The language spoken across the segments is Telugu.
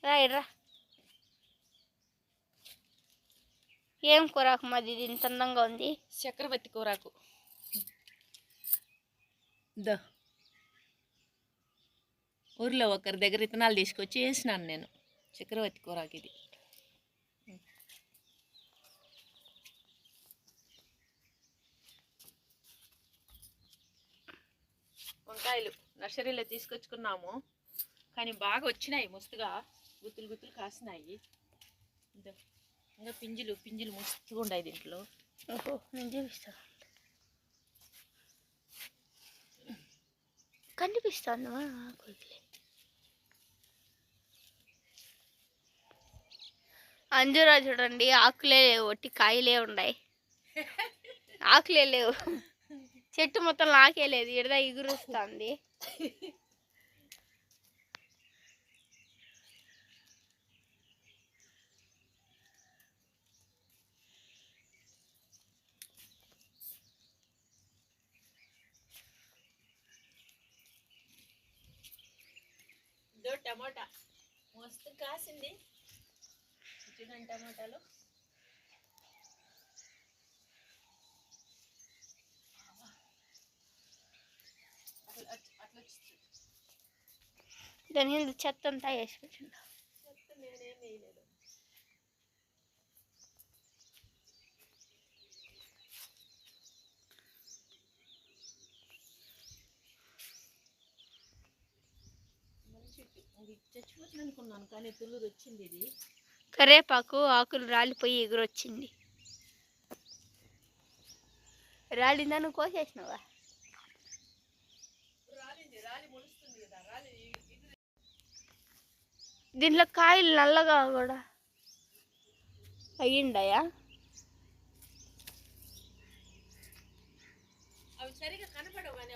రా ఇడ్రా. ఏం కూరాకు మాది ఇది ఇంత అందంగా ఉంది? చక్రవర్తి కూరాకు. ద ఊర్లో ఒకరి దగ్గర విత్తనాలు తీసుకొచ్చి వేసినాను నేను. చక్రవర్తి కూరాకు ఇది. వంకాయలు నర్సరీలో తీసుకొచ్చుకున్నాము, కానీ బాగా వచ్చినాయి, మస్తుగా గుత్తులు గుత్తులు కాసినాయి. ఇంకా పింజులు మస్తుగా ఉన్నాయి దీంట్లో. ఓహో, నేను చూపిస్తాను. కనిపిస్తాను అంజూరా చూడండి, ఆకులే లేవు, ఒట్టి కాయలే ఉన్నాయి. ఆకులే లేవు, చెట్టు మొత్తం ఆకే లేదు, ఇడదా ఎగురుస్తుంది. టమాటా మస్తు కాసింది. చూడండి టమాటాలు. దాని మీద చెత్త అంతా వేసి పెట్టిండు. చెత్త నేనేం వేయలేదు. చచ్చిపోతుంది అనుకున్నాను, కానీ తుళ్ళుది వచ్చింది. ఇది కరేపాకు ఆకులు రాలిపోయి ఎగురొచ్చింది. రాలిందని కోసేసినావా? దీంట్లో కాయలు నల్లగా కూడా అయ్యిండాయా? అవి సరిగా కనపడవు, కానీ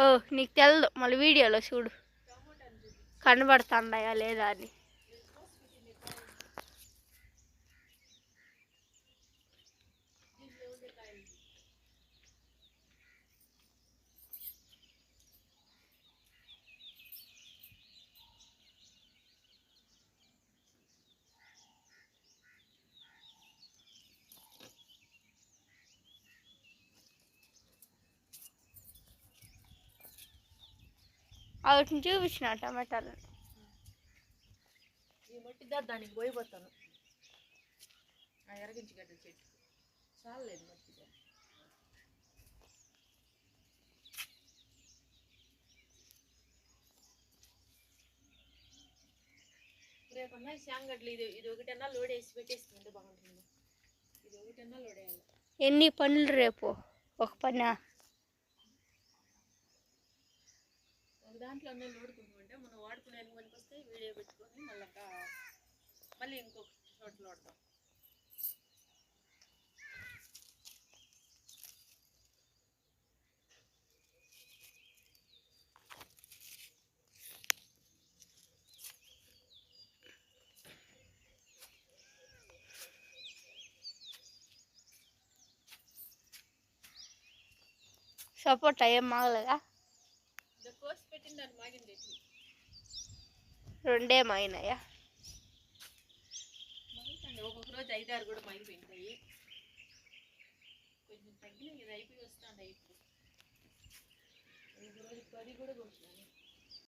ఓ నీకు తెలదు, మళ్ళీ వీడియోలో చూడు కనబడుతుండయా లేదా అని. వాటిని చూపించిన టమాటాలను. ఈ మట్టి దానికి పోయిపోతాను. ఆ ఎరగించగడ్డ చెట్టు చాలేదు మట్టి. రేపన్నా శాంగడ్లు ఇది ఒకటన్నా లోడ్ వేసి పెట్టేసుకుంటే బాగుంటుంది. ఇది ఒకటన్నా లోడ్ వేయాలి. ఎన్ని పనులు రేపు? ఒక పని ఒక దాంట్లో అన్నీ లోడుకుంటుంటే మనం వాడుకునే పనికి వస్తే వీడియో పెట్టుకొని మళ్ళీ ఇంకొక చోట లోడతాం. సపోటా ఏం మాగలేదా? కోసి పెట్టిన దాన్ని మాగింది. రెండే మాగినాయా? మాగుతండి, ఒక్కొక్క రోజు 5-6 కూడా మాగిపోయింటాయి. కొంచెం తగ్గినాయి కదా, అయిపోయి వస్తాయి. ఇప్పుడు ఒక రోజు 10 కూడా కొడుతున్నాయి.